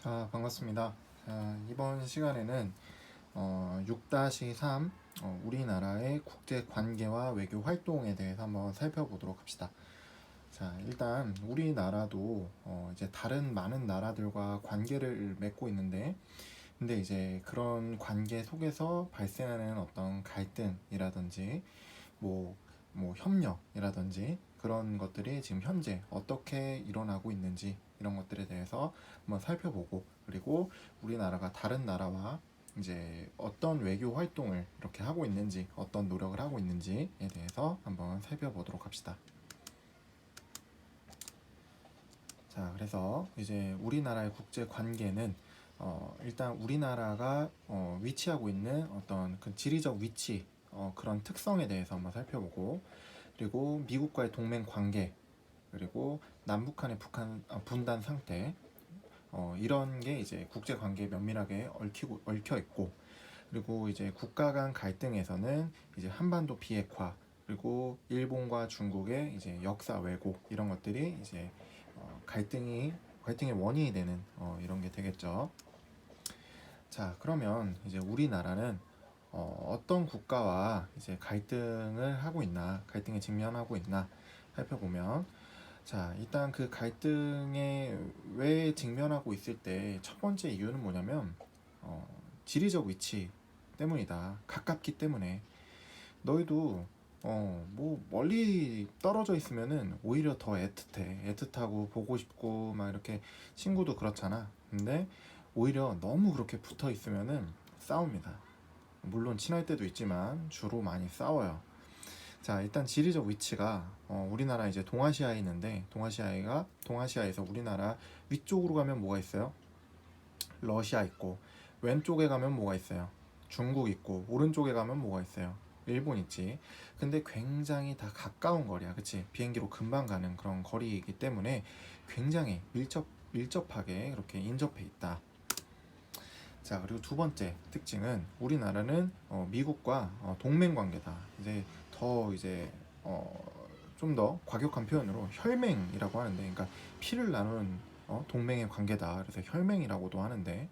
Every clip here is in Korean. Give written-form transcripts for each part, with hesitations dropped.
자, 반갑습니다. 자, 이번 시간에는 6-3 우리나라의 국제 관계와 외교 활동에 대해서 한번 살펴보도록 합시다. 자, 일단 우리나라도 이제 다른 많은 나라들과 관계를 맺고 있는데, 근데 이제 그런 관계 속에서 발생하는 어떤 갈등이라든지 뭐, 뭐 협력이라든지 그런 것들이 지금 현재 어떻게 일어나고 있는지 이런 것들에 대해서 한번 살펴보고, 그리고 우리나라가 다른 나라와 이제 어떤 외교 활동을 이렇게 하고 있는지, 어떤 노력을 하고 있는지에 대해서 한번 살펴보도록 합시다. 자, 그래서 이제 우리나라의 국제 관계는 일단 우리나라가 위치하고 있는 어떤 그 지리적 위치, 그런 특성에 대해서 한번 살펴보고, 그리고 미국과의 동맹 관계, 그리고 남북한의 분단 상태, 이런 게 이제 국제 관계에 면밀하게 얽혀 있고, 그리고 이제 국가 간 갈등에서는 이제 한반도 비핵화, 그리고 일본과 중국의 이제 역사 왜곡, 이런 것들이 이제 갈등의 원인이 되는 이런 게 되겠죠. 자, 그러면 이제 우리나라는 어떤 국가와 이제 갈등을 하고 있나, 갈등에 직면하고 있나 살펴보면, 자, 일단 그 갈등에 왜 직면하고 있을 때 첫 번째 이유는 뭐냐면 어, 지리적 위치 때문이다. 가깝기 때문에. 너희도 뭐 멀리 떨어져 있으면은 오히려 더 애틋하고 보고 싶고 막 이렇게, 친구도 그렇잖아. 근데 오히려 너무 그렇게 붙어 있으면은 싸웁니다. 물론 친할 때도 있지만 주로 많이 싸워요. 자, 일단 지리적 위치가 우리나라 이제 동아시아에 있는데, 동아시아에서 우리나라 위쪽으로 가면 뭐가 있어요? 러시아 있고, 왼쪽에 가면 뭐가 있어요? 중국 있고, 오른쪽에 가면 뭐가 있어요? 일본 있지. 근데 굉장히 다 가까운 거리야, 그치? 비행기로 금방 가는 그런 거리이기 때문에 굉장히 밀접하게 이렇게 인접해 있다. 자, 그리고 두 번째 특징은 우리나라는 미국과 동맹 관계다. 이제 더 이제 좀 더 과격한 표현으로 혈맹이라고 하는데, 그러니까 피를 나누는 동맹의 관계다. 그래서 혈맹이라고도 하는데,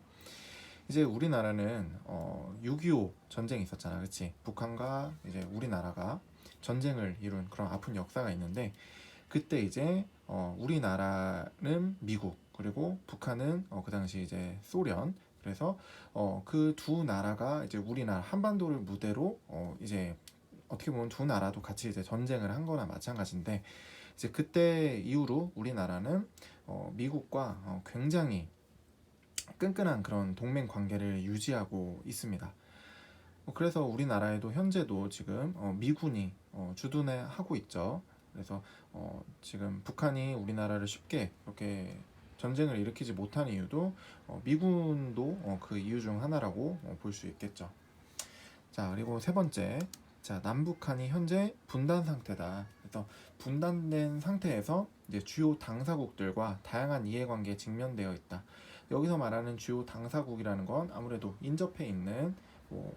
이제 우리나라는 6.25 전쟁이 있었잖아, 그렇지? 북한과 이제 우리나라가 전쟁을 이룬 그런 아픈 역사가 있는데, 그때 이제 우리나라는 미국, 그리고 북한은 그 당시 이제 소련. 그래서 그 두 나라가 이제 우리나라 한반도를 무대로 이제 어떻게 보면 두 나라도 같이 이제 전쟁을 한 거나 마찬가지인데, 이제 그때 이후로 우리나라는 미국과 굉장히 끈끈한 그런 동맹 관계를 유지하고 있습니다. 그래서 우리나라에도 현재도 지금 미군이 주둔하고 있죠. 그래서 지금 북한이 우리나라를 쉽게 이렇게 전쟁을 일으키지 못한 이유도 미군도 그 이유 중 하나라고 볼 수 있겠죠. 자, 그리고 세 번째, 자, 남북한이 현재 분단 상태다. 그래서 분단된 상태에서 이제 주요 당사국들과 다양한 이해관계에 직면되어 있다. 여기서 말하는 주요 당사국이라는 건 아무래도 인접해 있는 뭐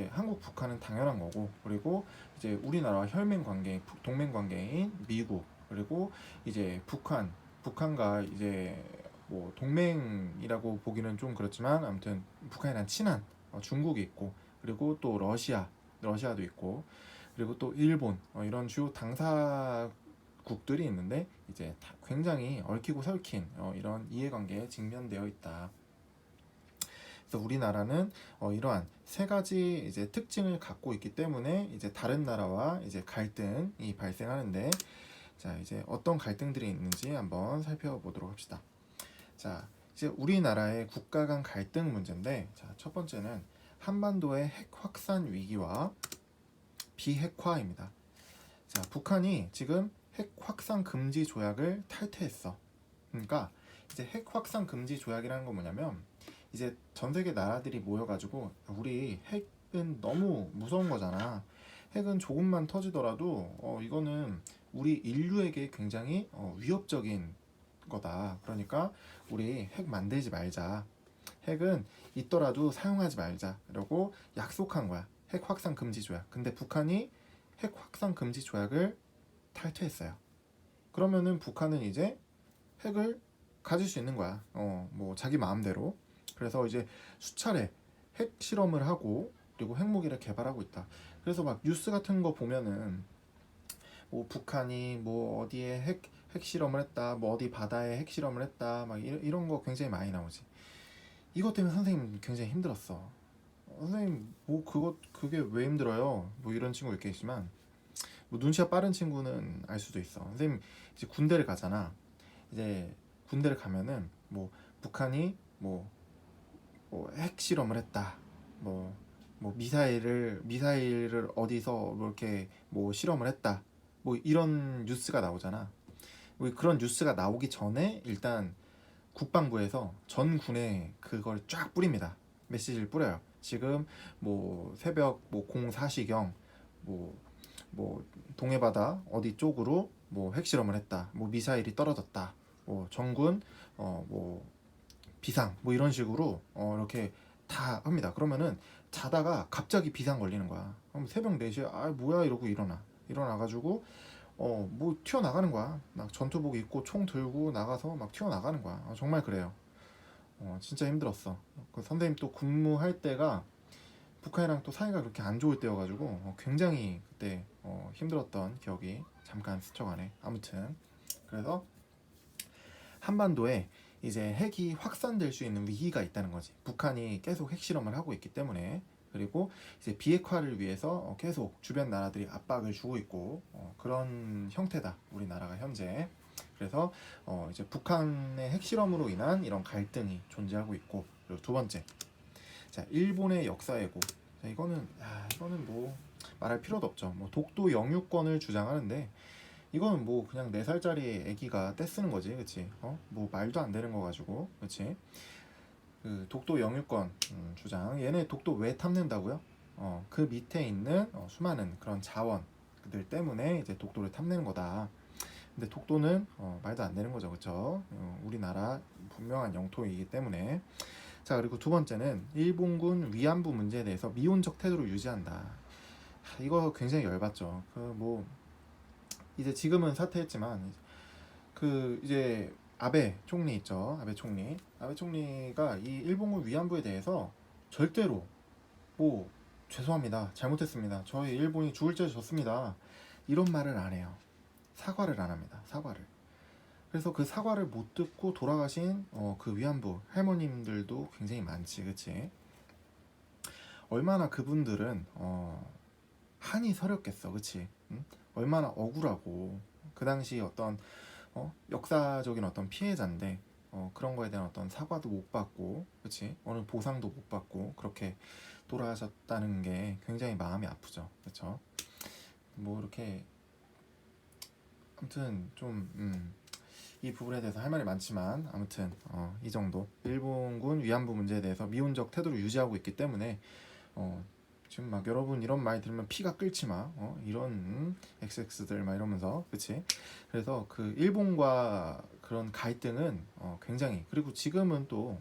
한국, 북한은 당연한 거고, 그리고 이제 우리나라와 혈맹 관계, 동맹 관계인 미국, 그리고 이제 북한과 이제 뭐 동맹이라고 보기는 좀 그렇지만, 아무튼 북한이랑 친한 중국이 있고, 그리고 또 러시아도 있고, 그리고 또 일본, 이런 주요 당사국들이 있는데, 이제 굉장히 얽히고 설킨 이런 이해관계에 직면되어 있다. 그래서 우리나라는 이러한 세 가지 이제 특징을 갖고 있기 때문에 이제 다른 나라와 이제 갈등이 발생하는데, 자, 이제 어떤 갈등들이 있는지 한번 살펴보도록 합시다. 자, 이제 우리나라의 국가 간 갈등 문제인데, 자, 첫 번째는 한반도의 핵 확산 위기와 비핵화입니다. 자, 북한이 지금 핵 확산 금지 조약을 탈퇴했어. 그러니까 이제 핵 확산 금지 조약이라는 건 뭐냐면, 이제 전 세계 나라들이 모여가지고, 우리 핵은 너무 무서운 거잖아. 핵은 조금만 터지더라도 이거는 우리 인류에게 굉장히 위협적인 거다. 그러니까 우리 핵 만들지 말자. 핵은 있더라도 사용하지 말자. 라고 약속한 거야. 핵 확산 금지 조약. 근데 북한이 핵 확산 금지 조약을 탈퇴했어요. 그러면은 북한은 이제 핵을 가질 수 있는 거야. 뭐 자기 마음대로. 그래서 이제 수차례 핵 실험을 하고 그리고 핵무기를 개발하고 있다. 그래서 막 뉴스 같은 거 보면은 뭐 북한이 뭐 어디에 핵 실험을 했다, 뭐 어디 바다에 핵 실험을 했다, 막 이런 거 굉장히 많이 나오지. 이것 때문에 선생님 굉장히 힘들었어. 선생님 뭐 그게 왜 힘들어요? 뭐 이런 친구 있겠지만 뭐 눈치가 빠른 친구는 알 수도 있어. 선생님 이제 군대를 가잖아. 이제 군대를 가면은 뭐 북한이 뭐 핵실험을 했다. 뭐, 뭐 미사일을 어디서 뭐 이렇게 뭐 실험을 했다. 뭐 이런 뉴스가 나오잖아. 뭐 그런 뉴스가 나오기 전에 일단 국방부에서 전 군에 그걸 쫙 뿌립니다. 메시지를 뿌려요. 지금 뭐 새벽 뭐 04시경 뭐, 뭐 동해바다 어디 쪽으로 뭐 핵실험을 했다. 뭐 미사일이 떨어졌다. 뭐 전군 뭐 비상 뭐 이런 식으로 이렇게 다 합니다. 그러면은 자다가 갑자기 비상 걸리는 거야. 그럼 새벽 4시에 아 뭐야 이러고 일어나가지고 뭐 튀어나가는 거야. 막 전투복 입고 총 들고 나가서 막 튀어나가는 거야. 정말 그래요. 진짜 힘들었어. 그 선생님 또 근무할 때가 북한이랑 또 사이가 그렇게 안 좋을 때여가지고 굉장히 그때 힘들었던 기억이 잠깐 스쳐가네. 아무튼 그래서 한반도에 이제 핵이 확산될 수 있는 위기가 있다는 거지. 북한이 계속 핵실험을 하고 있기 때문에. 그리고 이제 비핵화를 위해서 계속 주변 나라들이 압박을 주고 있고 그런 형태다. 우리나라가 현재. 그래서 이제 북한의 핵실험으로 인한 이런 갈등이 존재하고 있고. 그리고 두 번째, 자 일본의 역사예고. 자, 이거는 뭐 말할 필요도 없죠. 뭐 독도 영유권을 주장하는데 이거는 뭐 그냥 4살짜리 애기가 떼쓰는 거지, 그치? 뭐 말도 안 되는 거 가지고, 그치? 그 독도 영유권 주장. 얘네 독도 왜 탐낸다고요? 그 밑에 있는 수많은 그런 자원들 때문에 이제 독도를 탐내는 거다. 근데 독도는 말도 안 되는 거죠, 그쵸? 우리나라 분명한 영토이기 때문에. 자, 그리고 두 번째는 일본군 위안부 문제에 대해서 미온적 태도를 유지한다. 이거 굉장히 열받죠. 뭐 이제 지금은 사퇴했지만 그 이제 아베 총리 있죠. 아베 총리가 이 일본군 위안부에 대해서 절대로 뭐 죄송합니다. 잘못했습니다. 저희 일본이 죽을 죄 졌습니다. 이런 말을 안 해요. 사과를 안 합니다. 사과를. 그래서 그 사과를 못 듣고 돌아가신 그 위안부 할머님들도 굉장히 많지, 그치? 얼마나 그분들은 한이 서렸겠어, 그치? 응? 얼마나 억울하고 그 당시 어떤 역사적인 어떤 피해자인데 그런 거에 대한 어떤 사과도 못 받고, 그치? 어느 보상도 못 받고 그렇게 돌아가셨다는 게 굉장히 마음이 아프죠, 그렇죠? 뭐 이렇게 아무튼 좀 이 부분에 대해서 할 말이 많지만 아무튼 이 정도. 일본군 위안부 문제에 대해서 미온적 태도를 유지하고 있기 때문에 지금 막 여러분 이런 말 들으면 피가 끓지 마. 이런 XX들 막 이러면서, 그치? 그래서 그 일본과 그런 갈등은 굉장히, 그리고 지금은 또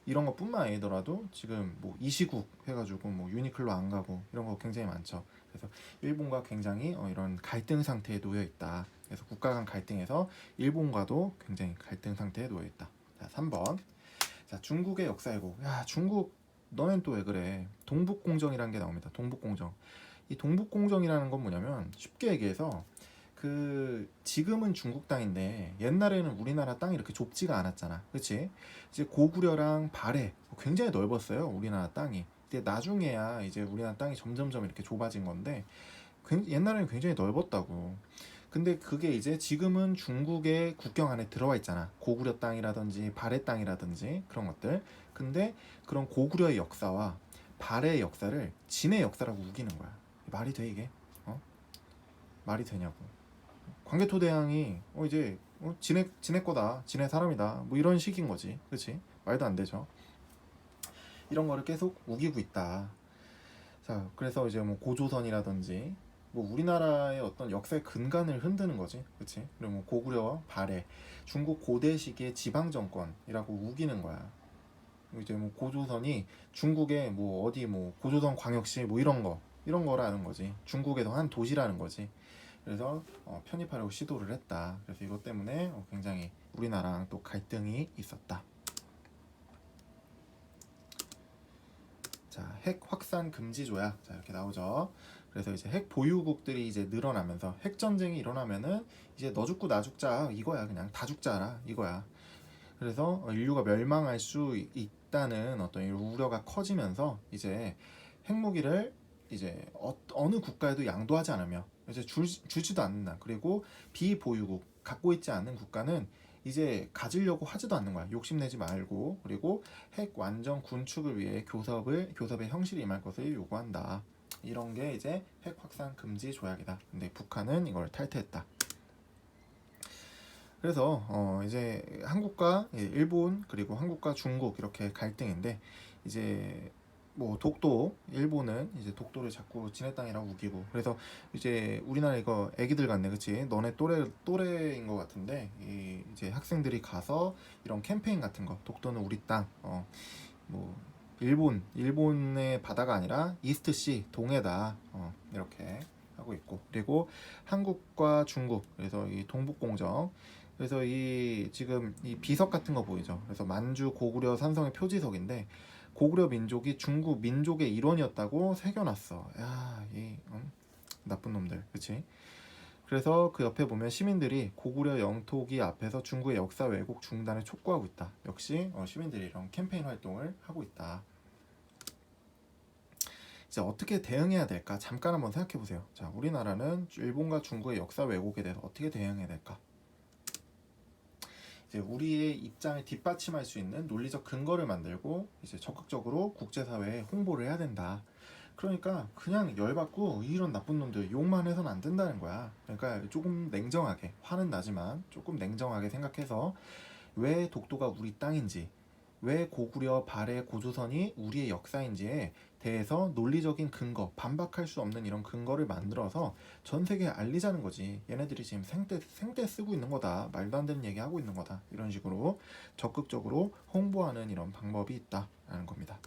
이런 것뿐만 아니더라도 지금 뭐 이시국 해가지고 뭐 유니클로 안 가고 이런 거 굉장히 많죠. 그래서 일본과 굉장히 이런 갈등 상태에 놓여 있다. 그래서 국가 간 갈등에서 일본과도 굉장히 갈등 상태에 놓여 있다. 자, 3번. 자, 중국의 역사이고. 야, 중국 너넨 또 왜 그래? 동북공정이라는 게 나옵니다. 동북공정. 이 동북공정이라는 건 뭐냐면 쉽게 얘기해서 그 지금은 중국 땅인데 옛날에는 우리나라 땅이 이렇게 좁지가 않았잖아, 그렇지? 이제 고구려랑 발해 굉장히 넓었어요, 우리나라 땅이. 근데 나중에야 이제 우리나라 땅이 점점점 이렇게 좁아진 건데 옛날에는 굉장히 넓었다고. 근데 그게 이제 지금은 중국의 국경 안에 들어와 있잖아. 고구려 땅이라든지 발해 땅이라든지 그런 것들. 근데 그런 고구려의 역사와 발해의 역사를 진의 역사라고 우기는 거야. 말이 돼 이게? 말이 되냐고. 광개토대왕이 이제 지네 거다, 지네 사람이다, 뭐 이런 식인 거지, 그렇지? 말도 안 되죠. 이런 거를 계속 우기고 있다. 자, 그래서 이제 뭐 고조선이라든지 뭐 우리나라의 어떤 역사의 근간을 흔드는 거지, 그렇지? 그리고 뭐 고구려와 발해, 중국 고대 시기의 지방 정권이라고 우기는 거야. 이제 뭐 고조선이 중국의 뭐 어디 뭐 고조선 광역시 뭐 이런 거라는 거지. 중국에서 한 도시라는 거지. 그래서 편입하려고 시도를 했다. 그래서 이것 때문에 굉장히 우리나라랑 또 갈등이 있었다. 자, 핵 확산 금지 조약. 자, 이렇게 나오죠. 그래서 이제 핵 보유국들이 이제 늘어나면서 핵 전쟁이 일어나면은 이제 너 죽고 나 죽자 이거야. 그냥 다 죽자라 이거야. 그래서 인류가 멸망할 수 있다는 어떤 우려가 커지면서 이제 핵무기를 이제 어느 국가에도 양도하지 않으며 이제 주지도 않는다. 그리고 비보유국 갖고 있지 않은 국가는 이제 가지려고 하지도 않는 거야. 욕심내지 말고. 그리고 핵 완전 군축을 위해 교섭의 형식이 임할 것을 요구한다. 이런 게 이제 핵 확산 금지 조약이다. 근데 북한은 이걸 탈퇴했다. 그래서 이제 한국과 일본 그리고 한국과 중국 이렇게 갈등인데 이제 뭐 독도 일본은 이제 독도를 자꾸 지네 땅이라고 우기고 그래서 이제 우리나라 이거 애기들 같네 그치 너네 또래인 것 같은데 이제 학생들이 가서 이런 캠페인 같은 거 독도는 우리 땅 뭐 일본의 바다가 아니라 이스트시 동해다 이렇게 하고 있고 그리고 한국과 중국 그래서 이 동북공정 그래서 이 지금 이 비석 같은 거 보이죠. 그래서 만주 고구려 산성의 표지석인데 고구려 민족이 중국 민족의 일원이었다고 새겨놨어. 야, 나쁜 놈들, 그렇지? 그래서 그 옆에 보면 시민들이 고구려 영토기 앞에서 중국의 역사 왜곡 중단을 촉구하고 있다. 역시 시민들이 이런 캠페인 활동을 하고 있다. 이제 어떻게 대응해야 될까? 잠깐 한번 생각해 보세요. 자, 우리나라는 일본과 중국의 역사 왜곡에 대해서 어떻게 대응해야 될까? 이제 우리의 입장을 뒷받침할 수 있는 논리적 근거를 만들고 이제 적극적으로 국제사회에 홍보를 해야 된다. 그러니까 그냥 열받고 이런 나쁜 놈들 욕만 해서는 안 된다는 거야. 그러니까 조금 냉정하게 화는 나지만 조금 냉정하게 생각해서 왜 독도가 우리 땅인지 왜 고구려 발해 고조선이 우리의 역사인지에 대해서 논리적인 근거, 반박할 수 없는 이런 근거를 만들어서 전 세계에 알리자는 거지. 얘네들이 지금 생떼 쓰고 있는 거다. 말도 안 되는 얘기 하고 있는 거다. 이런 식으로 적극적으로 홍보하는 이런 방법이 있다라는 겁니다.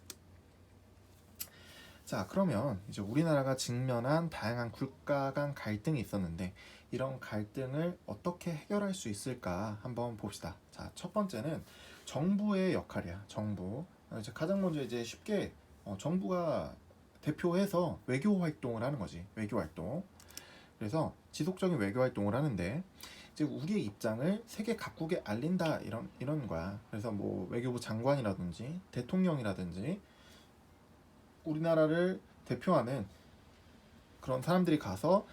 자, 그러면 이제 우리나라가 직면한 다양한 국가 간 갈등이 있었는데 이런 갈등을 어떻게 해결할 수 있을까 한번 봅시다. 자, 첫 번째는 정부의 역할이야. 정부. 이제 가장 먼저 이제 쉽게 정부가 대표해서 외교 활동을 하는 거지. 외교 활동. 그래서 지속적인 외교 활동을 하는데 이제 우리의 입장을 세계 각국에 알린다 이런 거야. 그래서 뭐 외교부 장관이라든지 대통령이라든지 우리나라를 대표하는 그런 사람들이 가서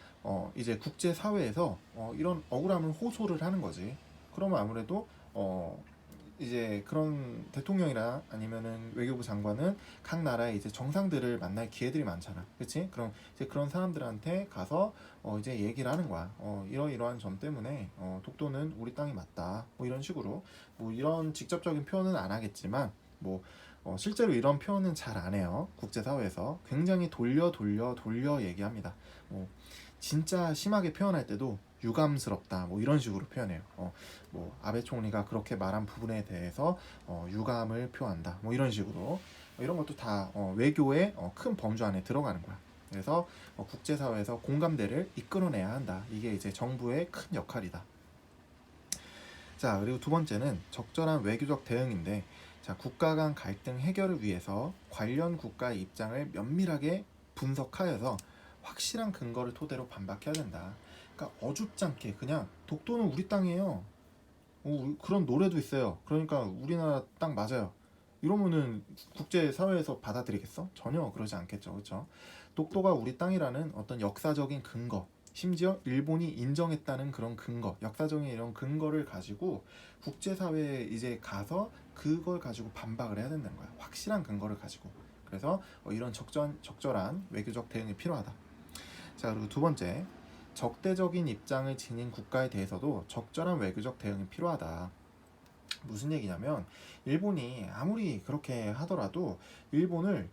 이제 국제 사회에서 이런 억울함을 호소를 하는 거지. 그러면 아무래도 이제 그런 대통령이나 아니면은 외교부 장관은 각 나라의 이제 정상들을 만날 기회들이 많잖아. 그렇지? 그럼 이제 그런 사람들한테 가서 이제 얘기를 하는 거야. 이러이러한 점 때문에 독도는 우리 땅이 맞다. 뭐 이런 식으로 뭐 이런 직접적인 표현은 안 하겠지만 뭐 실제로 이런 표현은 잘 안 해요. 국제사회에서 굉장히 돌려 얘기합니다. 진짜 심하게 표현할 때도 유감스럽다 뭐 이런 식으로 표현해요. 뭐 아베 총리가 그렇게 말한 부분에 대해서 유감을 표한다 뭐 이런 식으로 이런 것도 다 외교의 큰 범주 안에 들어가는 거야. 그래서 국제사회에서 공감대를 이끌어내야 한다. 이게 이제 정부의 큰 역할이다. 자, 그리고 두 번째는 적절한 외교적 대응인데 자, 국가 간 갈등 해결을 위해서 관련 국가의 입장을 면밀하게 분석하여서 확실한 근거를 토대로 반박해야 된다. 그러니까 어줍지 않게 그냥 독도는 우리 땅이에요. 그런 노래도 있어요. 그러니까 우리나라 땅 맞아요. 이러면은 국제사회에서 받아들이겠어? 전혀 그러지 않겠죠. 그렇죠? 독도가 우리 땅이라는 어떤 역사적인 근거, 심지어 일본이 인정했다는 그런 근거, 역사적인 이런 근거를 가지고 국제사회에 이제 가서 그걸 가지고 반박을 해야 된다는 거야. 확실한 근거를 가지고. 그래서 이런 적절한 외교적 대응이 필요하다. 자, 그리고 두 번째, 적대적인 입장을 지닌 국가에 대해서도 적절한 외교적 대응이 필요하다. 무슨 얘기냐면 일본이 아무리 그렇게 하더라도 일본을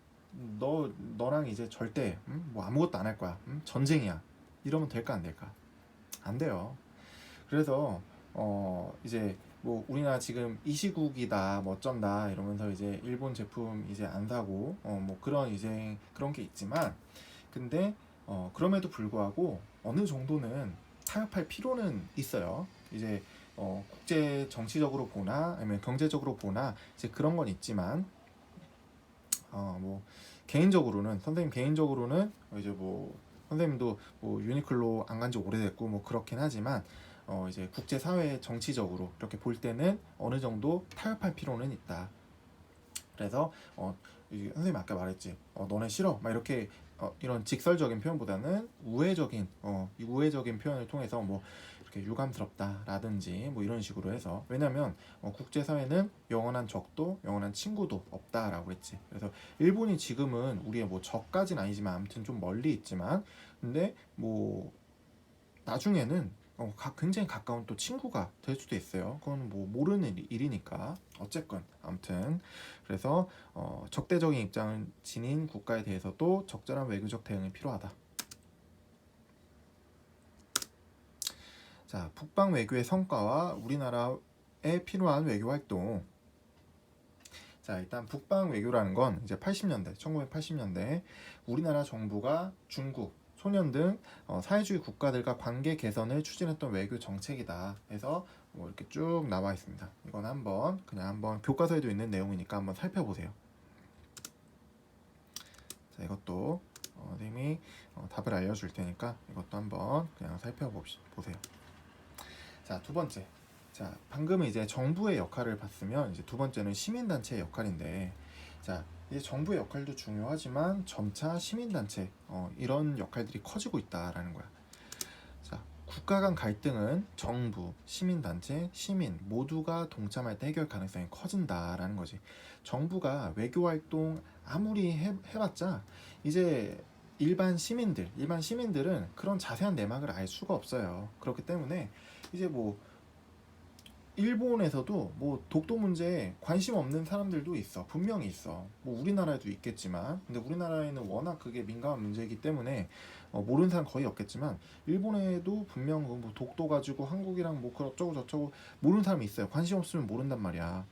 너랑 이제 절대 뭐 아무것도 안 할 거야. 전쟁이야. 이러면 될까 안 될까? 안 돼요. 그래서 이제 뭐 우리나라 지금 이 시국이다 뭐 어쩐다 이러면서 이제 일본 제품 이제 안 사고 뭐 그런 이제 그런 게 있지만 근데 그럼에도 불구하고 어느 정도는 타협할 필요는 있어요. 이제 국제 정치적으로 보나 아니면 경제적으로 보나 이제 그런 건 있지만 뭐 개인적으로는 선생님 개인적으로는 이제 뭐 선생님도 뭐 유니클로 안 간지 오래됐고 뭐 그렇긴 하지만 이제 국제 사회 정치적으로 이렇게 볼 때는 어느 정도 타협할 필요는 있다. 그래서 선생님 아까 말했지 너네 싫어 막 이렇게 이런 직설적인 표현보다는 우회적인 표현을 통해서 뭐 이렇게 유감스럽다라든지 뭐 이런 식으로 해서 왜냐면 국제사회는 영원한 적도 영원한 친구도 없다라고 했지. 그래서 일본이 지금은 우리의 뭐 적까진 아니지만 아무튼 좀 멀리 있지만 근데 뭐 나중에는 굉장히 가까운 또 친구가 될 수도 있어요. 그건 뭐 모르는 일이니까 어쨌건 아무튼 그래서 적대적인 입장을 지닌 국가에 대해서도 적절한 외교적 대응이 필요하다. 자, 북방 외교의 성과와 우리나라에 필요한 외교 활동. 자, 일단 북방 외교라는 건 이제 80년대, 1980년대 우리나라 정부가 중국, 소련 등 사회주의 국가들과 관계 개선을 추진했던 외교 정책이다. 해서 뭐 이렇게 쭉 나와 있습니다. 이건 한번 교과서에도 있는 내용이니까 한번 살펴보세요. 자, 이것도 선생님이 답을 알려줄 테니까 이것도 한번 그냥 살펴보세요. 자, 두 번째. 자, 방금은 이제 정부의 역할을 봤으면 이제 두 번째는 시민단체의 역할인데, 자, 이제 정부의 역할도 중요하지만 점차 시민단체 이런 역할들이 커지고 있다라는 거야. 자, 국가 간 갈등은 정부, 시민단체, 시민 모두가 동참할 때 해결 가능성이 커진다라는 거지. 정부가 외교 활동 아무리 해봤자 이제 일반 시민들은 그런 자세한 내막을 알 수가 없어요. 그렇기 때문에 이제 뭐 일본에서도 뭐 독도 문제에 관심 없는 사람들도 있어. 분명히 있어. 뭐 우리나라에도 있겠지만 근데 우리나라에는 워낙 그게 민감한 문제이기 때문에 모르는 사람 거의 없겠지만 일본에도 분명 뭐 독도 가지고 한국이랑 뭐 그렇저고 저쩌고 모르는 사람이 있어요. 관심 없으면 모른단 말이야.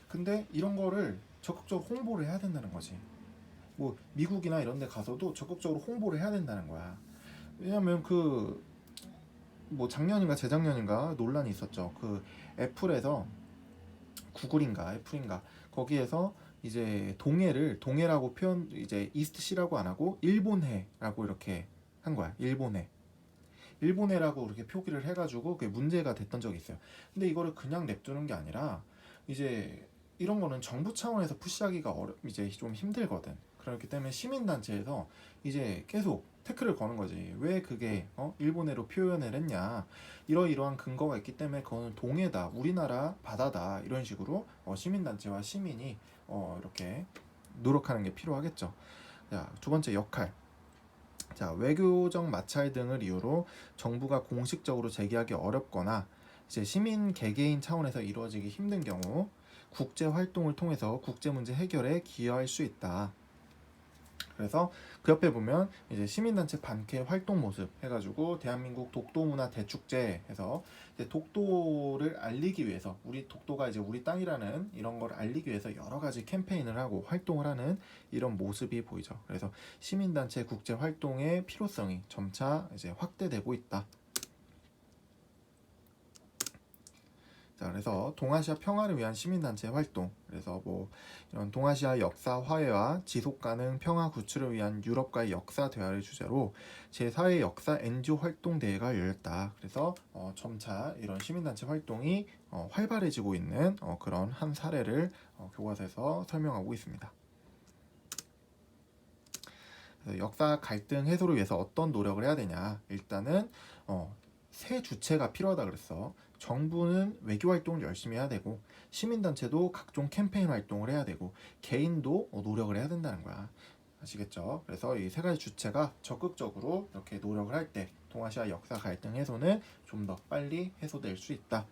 근데 이런 거를 적극적으로 홍보를 해야 된다는 거지. 뭐 미국이나 이런 데 가서도 적극적으로 홍보를 해야 된다는 거야. 왜냐면 그 뭐 작년인가 재작년인가 논란이 있었죠. 그 애플에서 애플인가 거기에서 이제 동해라고 표현 이제 이스트시라고 안 하고 일본해라고 이렇게 한 거야. 일본해라고 이렇게 표기를 해가지고 그게 문제가 됐던 적이 있어요. 근데 이거를 그냥 냅두는 게 아니라 이제 이런 거는 정부 차원에서 푸시하기가 이제 좀 힘들거든. 그렇기 때문에 시민단체에서 이제 계속 태클을 거는 거지. 왜 그게 일본해로 표현을 했냐. 이러이러한 근거가 있기 때문에 그거는 동해다, 우리나라 바다다 이런 식으로 시민단체와 시민이 이렇게 노력하는 게 필요하겠죠. 자, 두 번째 역할. 자, 외교적 마찰 등을 이유로 정부가 공식적으로 제기하기 어렵거나 이제 시민 개개인 차원에서 이루어지기 힘든 경우 국제 활동을 통해서 국제 문제 해결에 기여할 수 있다. 그래서 그 옆에 보면 이제 시민단체 반캐 활동 모습 해가지고 대한민국 독도문화 대축제 해서 이제 독도를 알리기 위해서 우리 독도가 이제 우리 땅이라는 이런 걸 알리기 위해서 여러 가지 캠페인을 하고 활동을 하는 이런 모습이 보이죠. 그래서 시민단체 국제 활동의 필요성이 점차 이제 확대되고 있다. 자, 그래서 동아시아 평화를 위한 시민단체 활동, 그래서 뭐 이런 동아시아 역사 화해와 지속 가능 평화 구출을 위한 유럽과의 역사 대화를 주제로 제4회 역사 NGO 활동 대회가 열렸다. 그래서 점차 이런 시민단체 활동이 활발해지고 있는 그런 한 사례를 교과서에서 설명하고 있습니다. 그래서 역사 갈등 해소를 위해서 어떤 노력을 해야 되냐? 일단은 새 주체가 필요하다 그랬어. 정부는 외교 활동을 열심히 해야 되고 시민단체도 각종 캠페인 활동을 해야 되고 개인도 노력을 해야 된다는 거야. 아시겠죠? 그래서 이 세 가지 주체가 적극적으로 이렇게 노력을 할 때 동아시아 역사 갈등 해소는 좀 더 빨리 해소될 수 있다.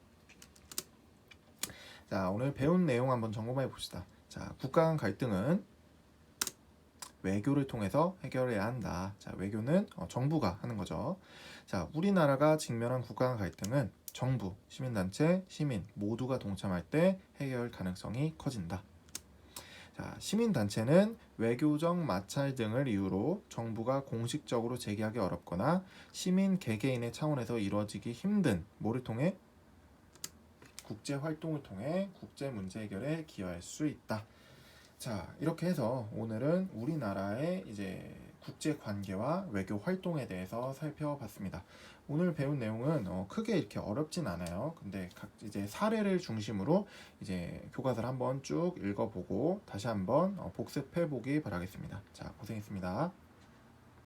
자, 오늘 배운 내용 한번 점검해 봅시다. 자, 국가 간 갈등은 외교를 통해서 해결해야 한다. 자, 외교는 정부가 하는 거죠. 자, 우리나라가 직면한 국가 간 갈등은 정부, 시민단체, 시민 모두가 동참할 때 해결 가능성이 커진다. 자, 시민단체는 외교적 마찰 등을 이유로 정부가 공식적으로 제기하기 어렵거나 시민 개개인의 차원에서 이루어지기 힘든 뭐를 통해 국제 활동을 통해 국제 문제 해결에 기여할 수 있다. 자, 이렇게 해서 오늘은 우리나라의 이제 국제 관계와 외교 활동에 대해서 살펴봤습니다. 오늘 배운 내용은 크게 이렇게 어렵진 않아요. 근데 각 이제 사례를 중심으로 이제 교과서를 한번 쭉 읽어보고 다시 한번 복습해 보기 바라겠습니다. 자, 고생했습니다.